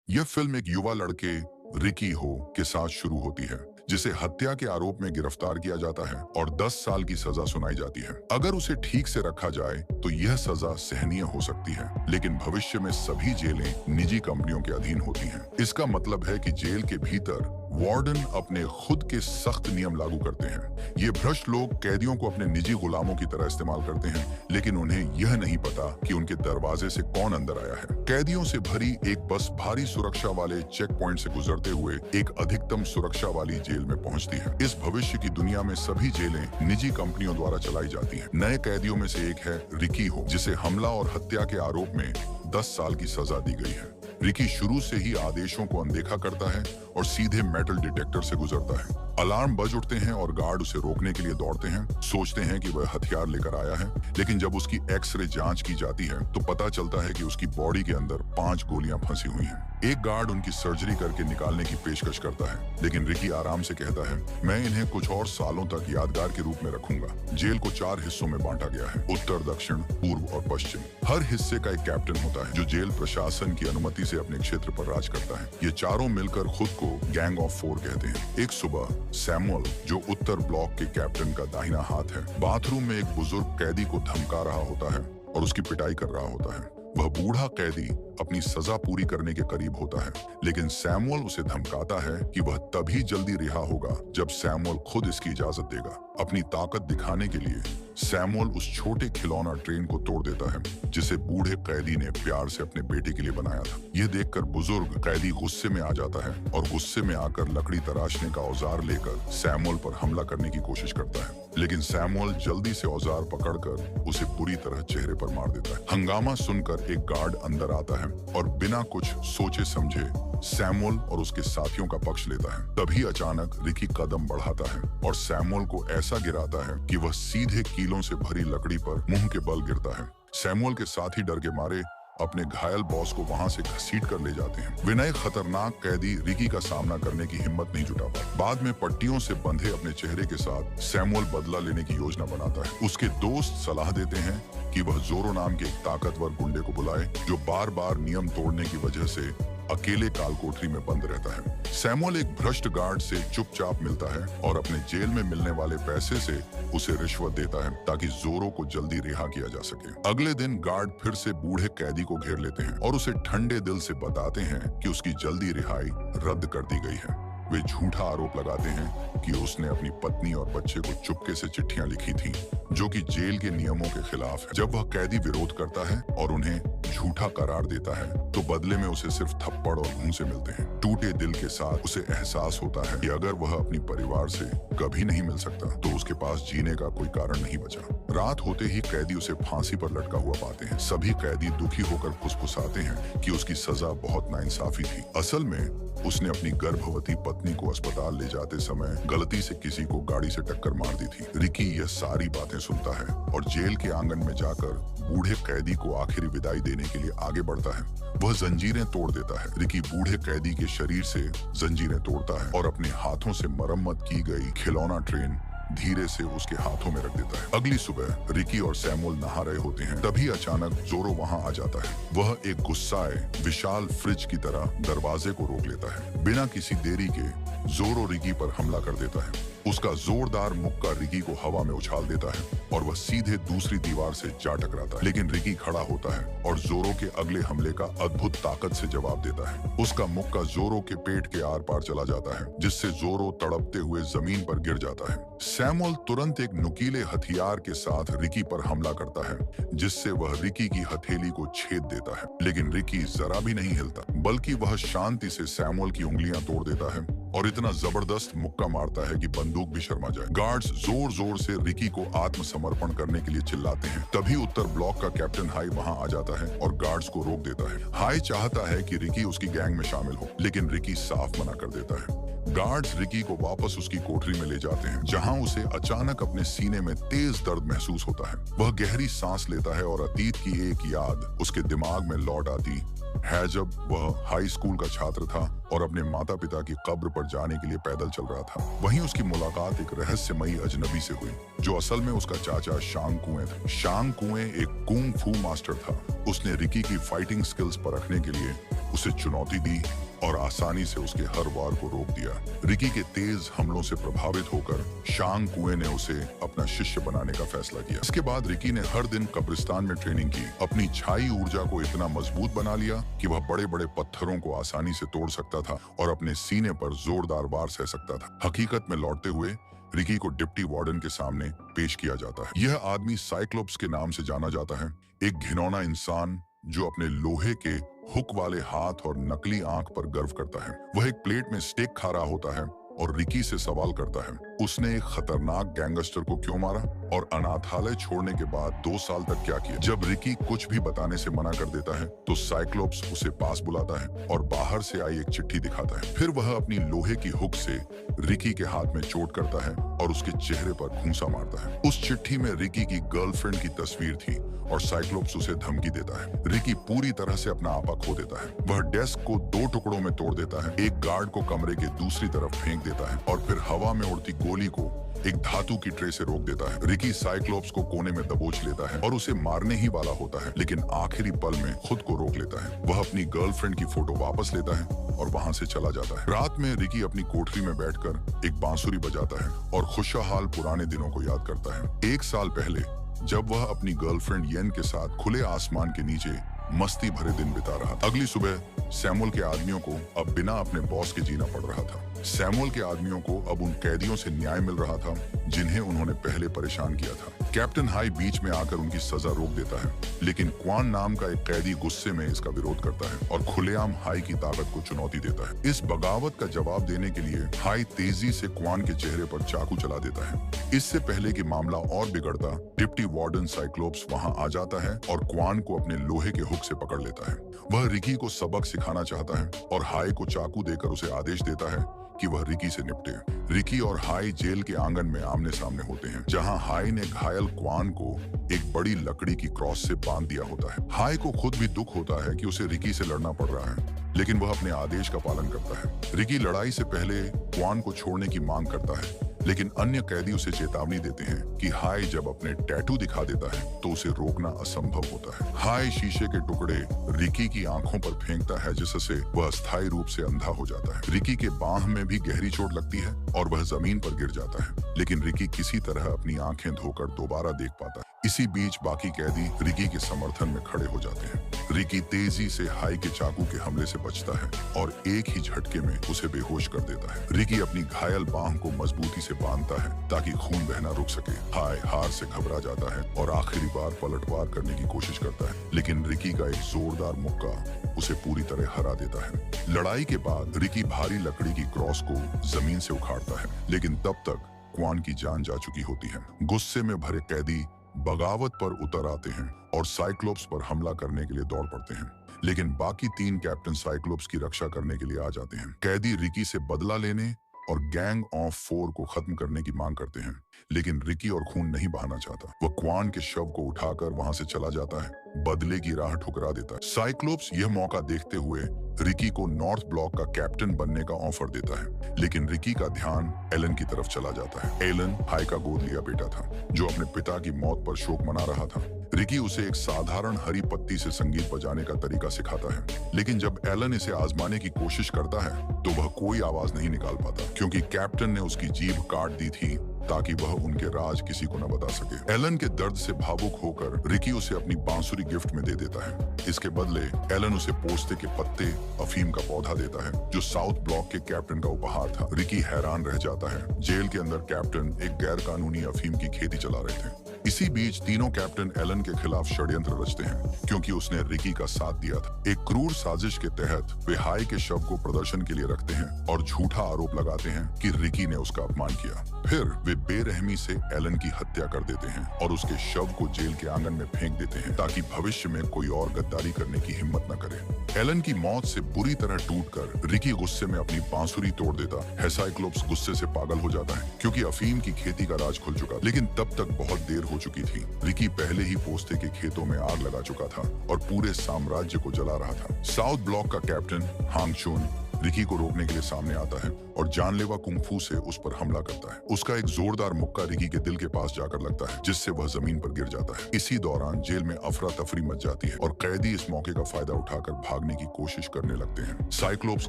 यह फिल्म एक युवा लड़के रिकी हो के साथ शुरू होती है, जिसे हत्या के आरोप में गिरफ्तार किया जाता है और 10 साल की सजा सुनाई जाती है। अगर उसे ठीक से रखा जाए तो यह सजा सहनीय हो सकती है, लेकिन भविष्य में सभी जेलें निजी कंपनियों के अधीन होती हैं। इसका मतलब है कि जेल के भीतर वार्डन अपने खुद के सख्त नियम लागू करते हैं। ये भ्रष्ट लोग कैदियों को अपने निजी गुलामों की तरह इस्तेमाल करते हैं, लेकिन उन्हें यह नहीं पता कि उनके दरवाजे से कौन अंदर आया है। कैदियों से भरी एक बस भारी सुरक्षा वाले चेक पॉइंट से गुजरते हुए एक अधिकतम सुरक्षा वाली जेल में पहुंचती है। इस भविष्य की दुनिया में सभी जेलें निजी कंपनियों द्वारा चलाई जाती हैं। नए कैदियों में से एक है रिकी हो, जिसे हमला और हत्या के आरोप में 10 साल की सजा दी गई है। रिकी शुरू से ही आदेशों को अनदेखा करता है और सीधे मेटल डिटेक्टर से गुजरता है। अलार्म बज उठते हैं और गार्ड उसे रोकने के लिए दौड़ते हैं। सोचते हैं कि वह हथियार लेकर आया है, लेकिन जब उसकी एक्सरे जांच की जाती है तो पता चलता है कि उसकी बॉडी के अंदर 5 गोलियां फंसी हुई हैं। एक गार्ड उनकी सर्जरी करके निकालने की पेशकश करता है, लेकिन रिकी आराम से कहता है, मैं इन्हें कुछ और सालों तक यादगार के रूप में रखूंगा। जेल को 4 हिस्सों में बांटा गया है, उत्तर, दक्षिण, पूर्व और पश्चिम। हर हिस्से का एक कैप्टन होता है जो जेल प्रशासन की अनुमति से अपने क्षेत्र पर राज करता है। ये चारों मिलकर खुद को गैंग ऑफ 4 कहते हैं। एक सुबह सैमुअल, जो उत्तर ब्लॉक के कैप्टन का दाहिना हाथ है, बाथरूम में एक बुजुर्ग कैदी को धमका रहा होता है और उसकी पिटाई कर रहा होता है। वह बूढ़ा कैदी अपनी सजा पूरी करने के करीब होता है, लेकिन सैमुअल उसे धमकाता है कि वह तभी जल्दी रिहा होगा जब सैमुअल खुद इसकी इजाजत देगा। अपनी ताकत दिखाने के लिए सैमुअल उस छोटे खिलौना ट्रेन को तोड़ देता है, जिसे बूढ़े कैदी ने प्यार से अपने बेटे के लिए बनाया था। यह देखकर बुजुर्ग कैदी गुस्से में आ जाता है और गुस्से में आकर लकड़ी तराशने का औजार लेकर सैमुअल पर हमला करने की कोशिश करता है, लेकिन सैमुअल जल्दी से औजार पकड़कर उसे बुरी तरह चेहरे पर मार देता है। हंगामा सुनकर एक गार्ड अंदर आता है और बिना कुछ सोचे समझे सैमुअल और उसके साथियों का पक्ष लेता है। तभी अचानक रिकी कदम बढ़ाता है और सैमुअल को ऐसा गिराता है कि वह सीधे कीलों से भरी लकड़ी पर मुंह के बल गिरता है। सैमुअल के साथी डर के मारे अपने घायल बॉस को वहां से घसीट कर ले जाते हैं। विनय खतरनाक कैदी रिकी का सामना करने की हिम्मत नहीं जुटा पाता। बाद में पट्टियों से बंधे अपने चेहरे के साथ सैमुअल बदला लेने की योजना बनाता है। उसके दोस्त सलाह देते हैं कि वह जोरो नाम के एक ताकतवर गुंडे को बुलाए, जो बार बार नियम तोड़ने की वजह से अकेले कालकोठरी में बंद रहता है। सैमुअल एक भ्रष्ट गार्ड से चुपचाप मिलता है और अपने जेल में मिलने वाले पैसे से उसे रिश्वत देता है ताकि जोरो को जल्दी रिहा किया जा सके। अगले दिन गार्ड फिर से बूढ़े कैदी को घेर लेते हैं और उसे ठंडे दिल से बताते हैं कि उसकी जल्दी रिहाई रद्द कर दी गई है। वे झूठा आरोप लगाते हैं कि उसने अपनी पत्नी और बच्चे को चुपके से चिट्ठियां लिखी थीं, जो कि जेल के नियमों के खिलाफ है। जब वह कैदी विरोध करता है और उन्हें झूठा करार देता है, तो बदले में उसे सिर्फ थप्पड़ और घूंसे मिलते हैं। टूटे दिल के साथ उसे एहसास होता है कि अगर वह अपनी परिवार से कभी नहीं मिल सकता तो उसके पास जीने का कोई कारण नहीं बचा। रात होते ही कैदी उसे फांसी पर लटका हुआ पाते हैं। सभी कैदी दुखी होकर फुसफुसाते हैं कि उसकी सजा बहुत नाइंसाफी थी। असल में उसने अपनी गर्भवती पत्नी को अस्पताल ले जाते समय गलती से किसी को गाड़ी से टक्कर मार दी थी। रिकी यह सारी बातें सुनता है और जेल के आंगन में जाकर बूढ़े कैदी को आखिरी विदाई देने के लिए आगे बढ़ता है। वह जंजीरें तोड़ देता है। रिकी बूढ़े कैदी के शरीर से जंजीरें तोड़ता है और अपने हाथों से मरम्मत की गई खिलौना ट्रेन धीरे से उसके हाथों में रख देता है। अगली सुबह रिकी और सैमुअल नहा रहे होते हैं, तभी अचानक जोरो वहां आ जाता है। वह एक गुस्साए विशाल फ्रिज की तरह दरवाजे को रोक लेता है। बिना किसी देरी के जोरो रिकी पर हमला कर देता है। उसका जोरदार मुक्का रिकी को हवा में उछाल देता है और वह सीधे दूसरी दीवार से जा टकराता है, लेकिन रिकी खड़ा होता है और जोरो के अगले हमले का अद्भुत ताकत से जवाब देता है। उसका मुक्का जोरो के पेट के आर पार चला जाता है, जिससे जोरो तड़पते हुए जमीन पर गिर जाता है। सैमुअल तुरंत एक नुकीले हथियार के साथ रिकी पर हमला करता है, जिससे वह रिकी की हथेली को छेद देता है, लेकिन रिकी जरा भी नहीं हिलता, बल्कि वह शांति से सैमुअल की उंगलियां तोड़ देता है और इतना जबरदस्त मुक्का मारता है कि बंदूक भी शर्मा जाए। गार्ड्स जोर जोर से रिकी को आत्मसमर्पण करने के लिए चिल्लाते हैं। तभी उत्तर ब्लॉक का कैप्टन हाई वहां आ जाता है और गार्ड्स को रोक देता है। हाई चाहता है कि रिकी उसकी गैंग में शामिल हो, लेकिन रिकी साफ मना कर देता है। गार्ड्स रिकी को वापस उसकी कोठरी में ले जाते हैं, जहां उसे अचानक अपने सीने में तेज दर्द महसूस होता है। वह गहरी सांस लेता है और अतीत की एक याद उसके दिमाग में लौट आती है जब वह हाई स्कूल का छात्र था और अपने माता पिता की कब्र पर जाने के लिए पैदल चल रहा था। वहीं उसकी मुलाकात एक रहस्यमयी अजनबी से हुई, जो असल में उसका चाचा शांग कुएं था। शांग कुएं एक कुंग फू मास्टर था। उसने रिकी की फाइटिंग स्किल्स परखने के लिए उसे चुनौती दी और आसानी से उसके हर वार को रोक दिया। रिकी के तेज हमलों से प्रभावित होकर शांग कुएं ने उसे अपना शिष्य बनाने का फैसला किया। इसके बाद रिकी ने हर दिन कब्रिस्तान में ट्रेनिंग की। अपनी छाई ऊर्जा को इतना मजबूत बना लिया कि वह बड़े बड़े पत्थरों को आसानी से तोड़ सकता था और अपने सीने पर जोरदार वार सह सकता था। हकीकत में लौटते हुए रिकी को डिप्टी वार्डन के सामने पेश किया जाता है। यह आदमी साइक्लोप्स के नाम से जाना जाता है, एक घिनौना इंसान जो अपने लोहे के हुक वाले हाथ और नकली आंख पर गर्व करता है। वह एक प्लेट में स्टेक खा रहा होता है और रिकी से सवाल करता है, उसने एक खतरनाक गैंगस्टर को क्यों मारा और अनाथालय छोड़ने के बाद 2 साल तक क्या किया। जब रिकी कुछ भी बताने से मना कर देता है तो साइक्लोप्स उसे पास बुलाता है और बाहर से आई एक चिट्ठी दिखाता है। फिर वह अपनी लोहे की हुक से रिकी के हाथ में चोट करता है और उसके चेहरे पर घूंसा मारता है। उस चिट्ठी में रिकी की गर्लफ्रेंड की तस्वीर थी और साइक्लोप्स उसे धमकी देता है। रिकी पूरी तरह से अपना आपा खो देता है। वह डेस्क को 2 टुकड़ों में तोड़ देता है, एक गार्ड को कमरे के दूसरी तरफ फेंक देता है और फिर हवा में उड़ती गोली को एक धातु की ट्रे से रोक देता है। रिकी साइक्लोप्स को कोने में दबोच लेता है और उसे मारने ही वाला होता है, लेकिन आखिरी पल में खुद को रोक लेता है। वह अपनी गर्लफ्रेंड की फोटो वापस लेता है और वहां से चला जाता है। रात में रिकी अपनी कोठरी में बैठकर एक बांसुरी बजाता है और खुशहाल पुराने दिनों को याद करता है। 1 साल पहले जब वह अपनी गर्लफ्रेंड येन के साथ खुले आसमान के नीचे मस्ती भरे दिन बिता रहा था। अगली सुबह सैमुअल के आदमियों को अब बिना अपने बॉस के जीना पड़ रहा था। सैमुअल के आदमियों को अब उन कैदियों से न्याय मिल रहा था जिन्हें उन्होंने पहले परेशान किया था। कैप्टन हाई बीच में आकर उनकी सजा रोक देता है, लेकिन क्वान नाम का एक कैदी गुस्से में इसका विरोध करता है और खुलेआम हाई की ताकत को चुनौती देता है। इस बगावत का जवाब देने के लिए हाई तेजी से क्वान के चेहरे पर चाकू चला देता है। इससे पहले कि मामला और बिगड़ता, डिप्टी वार्डन साइक्लोप्स वहां आ जाता है और क्वान को अपने लोहे के हुक से पकड़ लेता है। वह रिकी को सबक सिखाना चाहता है और हाई को चाकू देकर उसे आदेश देता है कि वह रिकी से निपटे। रिकी और हाई जेल के आंगन में आमने सामने होते हैं, जहां हाई ने घायल क्वान को एक बड़ी लकड़ी की क्रॉस से बांध दिया होता है। हाई को खुद भी दुख होता है कि उसे रिकी से लड़ना पड़ रहा है, लेकिन वह अपने आदेश का पालन करता है। रिकी लड़ाई से पहले क्वान को छोड़ने की मांग करता है, लेकिन अन्य कैदी उसे चेतावनी देते हैं कि हाई जब अपने टैटू दिखा देता है तो उसे रोकना असंभव होता है। हाई शीशे के टुकड़े रिकी की आंखों पर फेंकता है, जिससे वह अस्थायी रूप से अंधा हो जाता है। रिकी के बांह में भी गहरी चोट लगती है और वह जमीन पर गिर जाता है, लेकिन रिकी किसी तरह अपनी आंखें धोकर दोबारा देख पाता है। इसी बीच बाकी कैदी रिकी के समर्थन में खड़े हो जाते हैं। रिकी तेजी से हाई के चाकू के हमले से बचता है और एक ही झटके में उसे बेहोश कर देता है। रिकी अपनी घायल बांह को मजबूती से बांधता है ताकि खून बहना रुक सके। हाई हार से घबरा जाता है और आखिरी बार पलटवार करने की कोशिश करता है, लेकिन रिकी का एक जोरदार मुक्का उसे पूरी तरह हरा देता है। लड़ाई के बाद रिकी भारी लकड़ी की क्रॉस को जमीन से उखाड़ता है, लेकिन तब तक क्वान की जान जा चुकी होती है। गुस्से में भरे कैदी बगावत पर उतर आते हैं और साइक्लोप्स पर हमला करने के लिए दौड़ पड़ते हैं, लेकिन बाकी 3 कैप्टन साइक्लोप्स की रक्षा करने के लिए आ जाते हैं। कैदी रिकी से बदला लेने और गैंग ऑफ 4 को खत्म करने की मांग करते हैं, लेकिन रिकी और खून नहीं बहाना चाहता। वह क्वान के शव को उठाकर वहां से चला जाता है, बदले की राह ठुकरा देता है। साइक्लोप्स यह मौका देखते हुए रिकी को नॉर्थ ब्लॉक का कैप्टन बनने का ऑफर देता है, लेकिन रिकी का ध्यान एलन की तरफ चला जाता है। एलन हाई का गोद लिया बेटा था, जो अपने पिता की मौत पर शोक मना रहा था। रिकी उसे एक साधारण हरी पत्ती से संगीत बजाने का तरीका सिखाता है, लेकिन जब एलन इसे आजमाने की कोशिश करता है तो वह कोई आवाज नहीं निकाल पाता, क्योंकि कैप्टन ने उसकी जीभ काट दी थी ताकि वह उनके राज किसी को न बता सके। एलन के दर्द से भावुक होकर रिकी उसे अपनी बांसुरी गिफ्ट में दे देता है। इसके बदले एलन उसे पोस्ते के पत्ते अफीम का पौधा देता है, जो साउथ ब्लॉक के कैप्टन का उपहार था। रिकी हैरान रह जाता है। जेल के अंदर कैप्टन एक गैर कानूनी अफीम की खेती चला रहे थे। इसी बीच तीनों कैप्टन एलन के खिलाफ षड्यंत्र रचते हैं, क्योंकि उसने रिकी का साथ दिया था। एक क्रूर साजिश के तहत वे हाई के शव को प्रदर्शन के लिए रखते हैं और झूठा आरोप लगाते हैं कि रिकी ने उसका अपमान किया। फिर वे बेरहमी से एलन की हत्या कर देते हैं और उसके शव को जेल के आंगन में फेंक देते हैं, ताकि भविष्य में कोई और गद्दारी करने की हिम्मत न करे। एलन की मौत से बुरी तरह टूटकर रिकी गुस्से में अपनी बांसुरी तोड़ देता है। साइक्लोप्स गुस्से से पागल हो जाता है, क्योंकि अफीम की खेती का राज खुल चुका, लेकिन तब तक बहुत देर हो हो चुकी थी। रिकी पहले ही पोस्ते के खेतों में आग लगा चुका था और पूरे साम्राज्य को जला रहा था। साउथ ब्लॉक का कैप्टन हांग चुन रिकी को रोकने के लिए सामने आता है और जानलेवा कुंग-फू से उस पर हमला करता है। उसका एक जोरदार मुक्का रिकी के दिल के पास जाकर लगता है, जिससे वह जमीन पर गिर जाता है। इसी दौरान जेल में अफरा तफरी मच जाती है और कैदी इस मौके का फायदा उठाकर भागने की कोशिश करने लगते हैं। साइक्लोप्स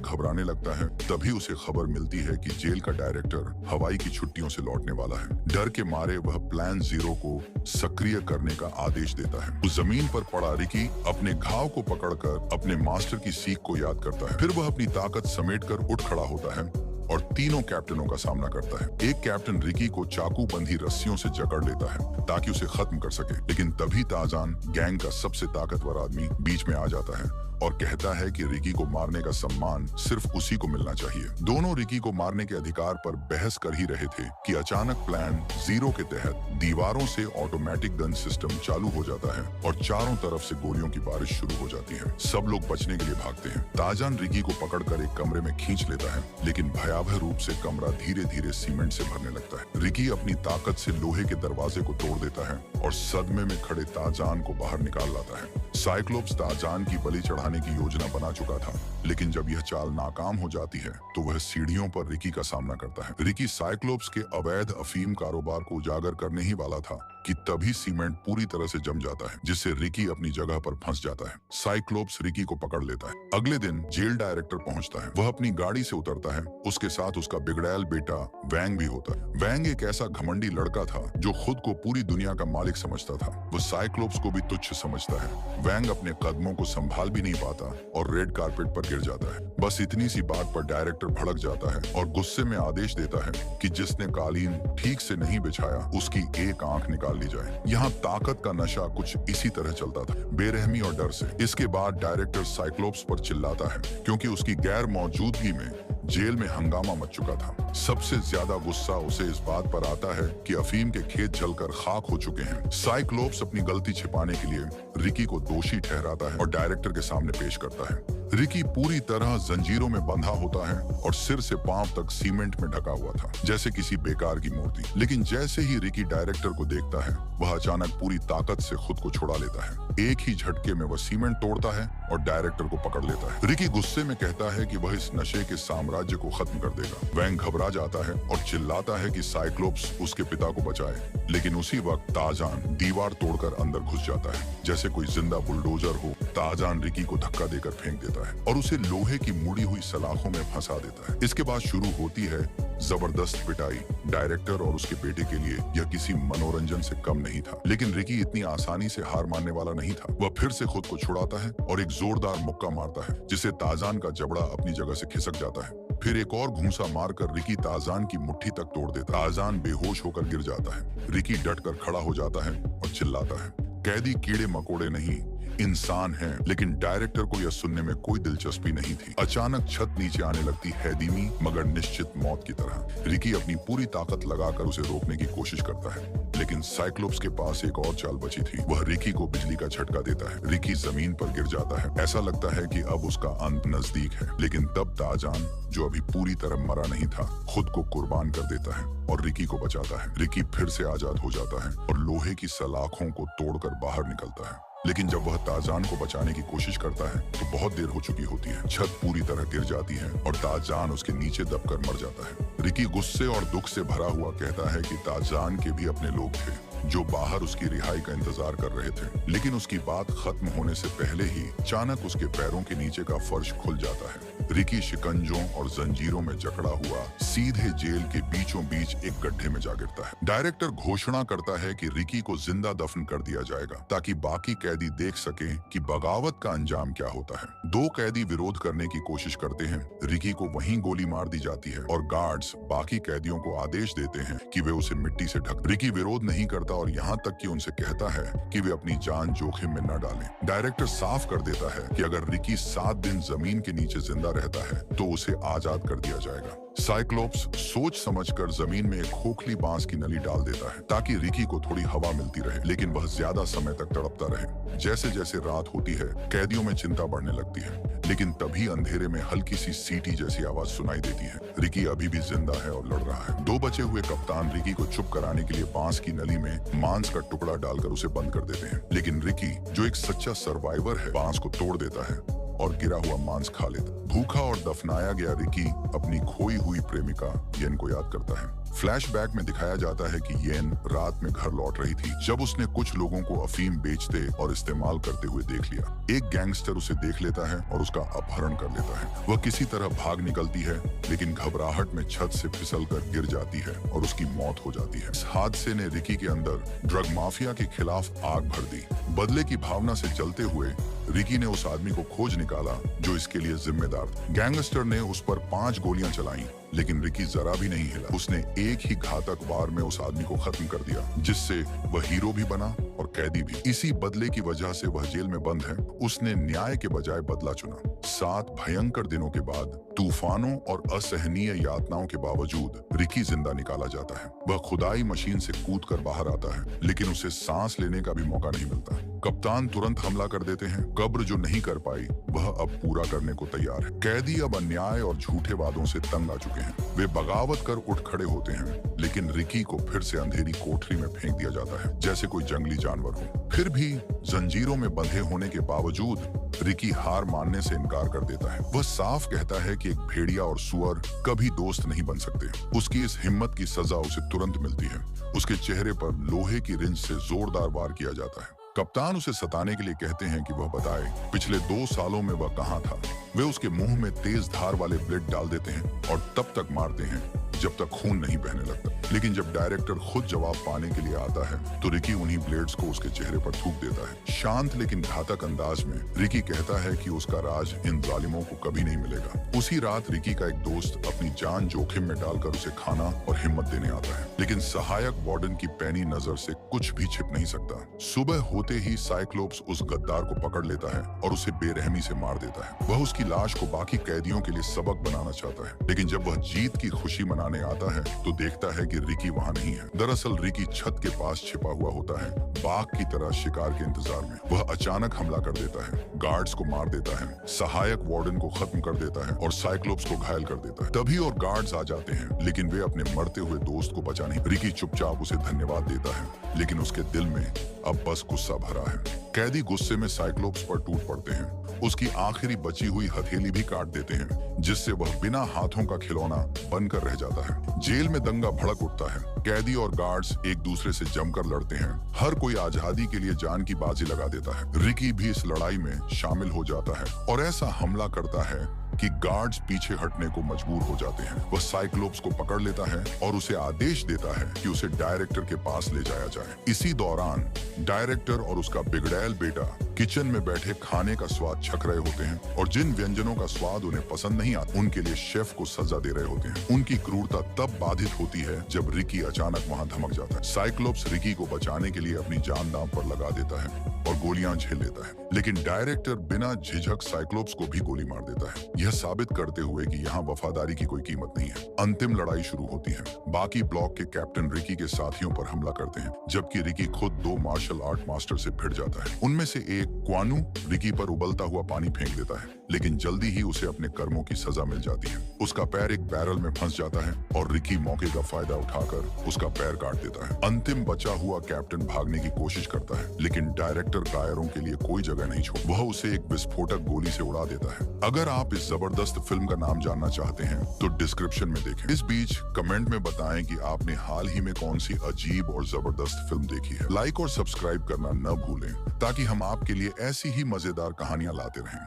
घबराने लगता है। तभी उसे खबर मिलती है कि जेल का डायरेक्टर हवाई की छुट्टियों से लौटने वाला है। डर के मारे वह प्लान 0 को सक्रिय करने का आदेश देता है। उस जमीन पर पड़ा रिकी अपने घाव को पकड़कर अपने मास्टर की सीख को याद करता है। फिर वह अपनी ताकत समेटकर उठ खड़ा होता है और तीनों कैप्टनों का सामना करता है। एक कैप्टन रिकी को चाकू बंधी रस्सियों से जकड़ लेता है ताकि उसे खत्म कर सके, लेकिन तभी ताजान, गैंग का सबसे ताकतवर आदमी, बीच में आ जाता है और कहता है कि रिकी को मारने का सम्मान सिर्फ उसी को मिलना चाहिए। दोनों रिकी को मारने के अधिकार पर बहस कर ही रहे थे कि अचानक प्लान 0 के तहत दीवारों से ऑटोमेटिक गन सिस्टम चालू हो जाता है और चारों तरफ से गोलियों की बारिश शुरू हो जाती है। सब लोग बचने के लिए भागते हैं। ताजान रिकी को पकड़कर एक कमरे में खींच लेता है, लेकिन भयावह रूप से कमरा धीरे धीरे सीमेंट से भरने लगता है। रिकी अपनी ताकत से लोहे के दरवाजे को तोड़ देता है और सदमे में खड़े ताजान को बाहर निकाल लाता है। साइक्लोप्स ताजान की बलि चढ़ाने की योजना बना चुका था, लेकिन जब यह चाल नाकाम हो जाती है तो वह सीढ़ियों पर रिकी का सामना करता है। रिकी साइक्लोप्स के अवैध अफीम कारोबार को उजागर करने ही वाला था कि तभी सीमेंट पूरी तरह से जम जाता है, जिससे रिकी अपनी जगह पर फंस जाता है। साइक्लोप्स रिकी को पकड़ लेता है। अगले दिन जेल डायरेक्टर पहुंचता है। वह अपनी गाड़ी से उतरता है। उसके साथ उसका बिगड़ैल बेटा वैंग भी होता है। वैंग एक ऐसा घमंडी लड़का था जो खुद को पूरी दुनिया का मालिक समझता था। वो साइक्लोप्स को भी तुच्छ समझता है। वैंग अपने कदमों को संभाल भी नहीं पाता और रेड कारपेट पर गिर जाता है। बस इतनी सी बात पर डायरेक्टर भड़क जाता है और गुस्से में आदेश देता है कि जिसने कालीन ठीक से नहीं बिछाया उसकी एक आंख निकाल ली जाए। यहाँ ताकत का नशा कुछ इसी तरह चलता था, बेरहमी और डर से। इसके बाद डायरेक्टर साइक्लोप्स पर चिल्लाता है क्योंकि उसकी गैर मौजूदगी में जेल में हंगामा मच चुका था। सबसे ज्यादा गुस्सा उसे इस बात पर आता है कि अफीम के खेत जलकर खाक हो चुके हैं। साइक्लोप्स अपनी गलती छिपाने के लिए रिकी को दोषी ठहराता है और डायरेक्टर के सामने पेश करता है। रिकी पूरी तरह जंजीरों में बंधा होता है और सिर से पांव तक सीमेंट में ढका हुआ था, जैसे किसी बेकार की मूर्ति। लेकिन जैसे ही रिकी डायरेक्टर को देखता है, वह अचानक पूरी ताकत से खुद को छुड़ा लेता है। एक ही झटके में वह सीमेंट तोड़ता है और डायरेक्टर को पकड़ लेता है। रिकी गुस्से में कहता है कि वह इस नशे के साम्राज्य को खत्म कर देगा। वैंग घबरा जाता है और चिल्लाता है कि साइक्लोप्स उसके पिता को बचाए, लेकिन उसी वक्त ताजान दीवार तोड़कर अंदर घुस जाता है। जैसे कोई जिंदा बुलडोजर हो, ताजान रिकी को धक्का देकर फेंक देता है और उसे लोहे की मुड़ी हुई सलाखों में फंसा देता है। इसके बाद शुरू होती है जबरदस्त पिटाई। डायरेक्टर और उसके बेटे के लिए यह किसी मनोरंजन से कम नहीं था, लेकिन रिकी इतनी आसानी से हार मानने वाला नहीं था। वह फिर से खुद को छुड़ाता है और एक जोरदार मुक्का मारता है, जिससे ताजान का जबड़ा अपनी जगह से खिसक जाता है। फिर एक और घूंसा मारकर रिकी ताजान की मुट्ठी तक तोड़ देता है। ताजान बेहोश होकर गिर जाता है। रिकी डटकर खड़ा हो जाता है और चिल्लाता है, कैदी कीड़े मकोड़े नहीं, इंसान है। लेकिन डायरेक्टर को यह सुनने में कोई दिलचस्पी नहीं थी। अचानक छत नीचे आने लगती है, धीमी मगर निश्चित मौत की तरह। रिकी अपनी पूरी ताकत लगाकर उसे रोकने की कोशिश करता है, लेकिन साइक्लोप्स के पास एक और चाल बची थी। वह रिकी को बिजली का झटका देता है। रिकी जमीन पर गिर जाता है। ऐसा लगता है कि अब उसका अंत नजदीक है, लेकिन तब ताजान, जो अभी पूरी तरह मरा नहीं था, खुद को कुर्बान कर देता है और रिकी को बचाता है। रिकी फिर से आजाद हो जाता है और लोहे की सलाखों को तोड़कर बाहर निकलता है। लेकिन जब वह ताजान को बचाने की कोशिश करता है तो बहुत देर हो चुकी होती है। छत पूरी तरह गिर जाती है और ताजान उसके नीचे दबकर मर जाता है। रिकी गुस्से और दुख से भरा हुआ कहता है कि ताजान के भी अपने लोग थे जो बाहर उसकी रिहाई का इंतजार कर रहे थे। लेकिन उसकी बात खत्म होने से पहले ही अचानक उसके पैरों के नीचे का फर्श खुल जाता है। रिकी शिकंजों और जंजीरों में जकड़ा हुआ सीधे जेल के बीचों बीच एक गड्ढे में जा गिरता है। डायरेक्टर घोषणा करता है कि रिकी को जिंदा दफन कर दिया जाएगा ताकि बाकी कैदी देख सकें कि बगावत का अंजाम क्या होता है। 2 कैदी विरोध करने की कोशिश करते हैं। रिकी को वहीं गोली मार दी जाती है और गार्ड्स बाकी कैदियों को आदेश देते हैं कि वे उसे मिट्टी से ढक। रिकी विरोध नहीं करता और यहाँ तक कि उनसे कहता है कि वे अपनी जान जोखिम में न डालें। डायरेक्टर साफ कर देता है कि अगर रिकी 7 दिन जमीन के नीचे जिंदा रहता है तो उसे आजाद कर दिया जाएगा। साइक्लोप्स सोच समझकर जमीन में एक खोखली बांस की नली डाल देता है ताकि रिकी को थोड़ी हवा मिलती रहे, लेकिन वह ज्यादा समय तक तड़पता रहे। जैसे जैसे रात होती है, कैदियों में चिंता बढ़ने लगती है, लेकिन तभी अंधेरे में हल्की सी सीटी जैसी आवाज सुनाई देती है। रिकी अभी भी जिंदा है और लड़ रहा है। दो बचे हुए कप्तान रिकी को चुप कराने के लिए बांस की नली में मांस का टुकड़ा डालकर उसे बंद कर देते हैं, लेकिन रिकी, जो एक सच्चा सर्वाइवर है, बांस को तोड़ देता है और गिरा हुआ मांस खा लेता। भूखा और दफनाया गया रिकी अपनी खोई हुई प्रेमिका येन को याद करता है। फ्लैशबैक में दिखाया जाता है कि येन रात में घर लौट रही थी जब उसने कुछ लोगों को अफीम बेचते और इस्तेमाल करते हुए देख लिया। एक गैंगस्टर उसे देख लेता है और उसका अपहरण कर लेता है। वह किसी तरह भाग निकलती है, लेकिन घबराहट में छत से फिसलकर गिर जाती है और उसकी मौत हो जाती है। इस हादसे ने रिकी के अंदर ड्रग माफिया के खिलाफ आग भर दी। बदले की भावना से जलते हुए रिकी ने उस आदमी को खोज निकाला जो इसके लिए जिम्मेदार था। गैंगस्टर ने उस पर 5 गोलियां चलाई, लेकिन रिकी जरा भी नहीं हिला। उसने एक ही घातक वार में उस आदमी को खत्म कर दिया, जिससे वह हीरो भी बना और कैदी भी। इसी बदले की वजह से वह जेल में बंद है। उसने न्याय के बजाय बदला चुना। 7 भयंकर दिनों के बाद, तूफानों और असहनीय यातनाओं के बावजूद रिकी जिंदा निकाला जाता है। वह खुदाई मशीन से कूदकर बाहर आता है, लेकिन उसे सांस लेने का भी मौका नहीं मिलता। कप्तान तुरंत हमला कर देते हैं। कब्र जो नहीं कर पाई, वह अब पूरा करने को तैयार है। कैदी अब अन्याय और झूठे वादों से तंग आ चुके हैं। वे बगावत कर उठ खड़े होते हैं, लेकिन रिकी को फिर से अंधेरी कोठरी में फेंक दिया जाता है, जैसे कोई जंगली जानवर हो। फिर भी जंजीरों में बंधे होने के बावजूद रिकी हार मानने से इनकार कर देता है। वह साफ कहता है कि एक भेड़िया और सुअर कभी दोस्त नहीं बन सकते। उसकी इस हिम्मत की सजा उसे तुरंत मिलती है। उसके चेहरे पर लोहे की रिंच से जोरदार वार किया जाता है। कप्तान उसे सताने के लिए कहते हैं कि वह बताए पिछले 2 सालों में वह कहाँ था। वे उसके मुंह में तेज धार वाले ब्लेड डाल देते हैं और तब तक मारते हैं जब तक खून नहीं बहने लगता। लेकिन जब डायरेक्टर खुद जवाब पाने के लिए आता है, तो रिकी उन्हीं ब्लेड्स को उसके चेहरे पर थूक देता है। शांत लेकिन घातक अंदाज में रिकी कहता है कि उसका राज इन जालिमों को कभी नहीं मिलेगा। उसी रात रिकी का एक दोस्त अपनी जान जोखिम में डालकर उसे खाना और हिम्मत देने आता है, लेकिन सहायक वार्डन की पैनी नजर से कुछ भी छिप नहीं सकता। सुबह होते ही साइक्लोप्स उस गद्दार को पकड़ लेता है और उसे बेरहमी से मार देता है। वह उसकी लाश को बाकी कैदियों के लिए सबक बनाना चाहता है, लेकिन जब वह जीत की खुशी मनाने आता है तो देखता है कि रिकी वहां नहीं है। दरअसल रिकी छत के पास छिपा हुआ होता है, बाघ की तरह शिकार के इंतजार में। वह अचानक हमला कर देता है, गार्ड्स को मार देता है, सहायक वार्डन को खत्म कर देता है और साइक्लोप्स को घायल कर देता है। तभी और गार्ड्स आ जाते हैं, लेकिन वे अपने मरते हुए दोस्त को बचा नहीं। रिकी चुपचाप उसे धन्यवाद देता है, लेकिन उसके दिल में अब बस गुस्सा भरा है। कैदी गुस्से में साइक्लोप्स पर टूट पड़ते हैं। उसकी आखिरी बची हुई हथेली भी काट देते हैं, जिससे वह बिना हाथों का खिलौना बनकर रह जाता है। जेल में दंगा भड़क उठता है। कैदी और गार्ड्स एक दूसरे से जमकर लड़ते हैं। हर कोई आजादी के लिए जान की बाजी लगा देता है। रिकी भी इस लड़ाई में शामिल हो जाता है और ऐसा हमला करता है कि गार्ड्स पीछे हटने को मजबूर हो जाते हैं। वह साइक्लोप्स को पकड़ लेता है और उसे आदेश देता है कि उसे डायरेक्टर के पास ले जाया जाए। इसी दौरान डायरेक्टर और उसका बिगड़ैल बेटा किचन में बैठे खाने का स्वाद छक रहे होते हैं और जिन व्यंजनों का स्वाद उन्हें पसंद नहीं आता, उनके लिए शेफ को सजा दे रहे होते हैं। उनकी क्रूरता तब बाधित होती है जब रिकी अचानक वहां धमक जाता है। साइक्लोप्स रिकी को बचाने के लिए अपनी जान दांव पर लगा देता है और गोलियां झेल लेता है, लेकिन डायरेक्टर बिना झिझक साइक्लोप्स को भी गोली मार देता है, यह साबित करते हुए कि यहाँ वफादारी की कोई कीमत नहीं है। अंतिम लड़ाई शुरू होती है। बाकी ब्लॉक के कैप्टन रिकी के साथियों पर हमला करते हैं, जबकि रिकी खुद 2 मार्शल आर्ट मास्टर से भिड़ जाता है। उनमें से एक क्वानू रिकी पर उबलता हुआ पानी फेंक देता है, लेकिन जल्दी ही उसे अपने कर्मों की सजा मिल जाती है। उसका पैर एक बैरल में फंस जाता है और रिकी मौके का फायदा उठाकर उसका पैर काट देता है। अंतिम बचा हुआ कैप्टन भागने की कोशिश करता है, लेकिन डायरेक्टर कायरों के लिए कोई जगह नहीं छोड़। वह उसे एक विस्फोटक गोली से उड़ा देता है। अगर आप इस जबरदस्त फिल्म का नाम जानना चाहते हैं तो डिस्क्रिप्शन में देखें। इस बीच कमेंट में बताएं कि आपने हाल ही में कौन सी अजीब और जबरदस्त फिल्म देखी है। लाइक और सब्सक्राइब करना न भूलें, ताकि हम आपके लिए ऐसी ही मजेदार कहानियां लाते रहें।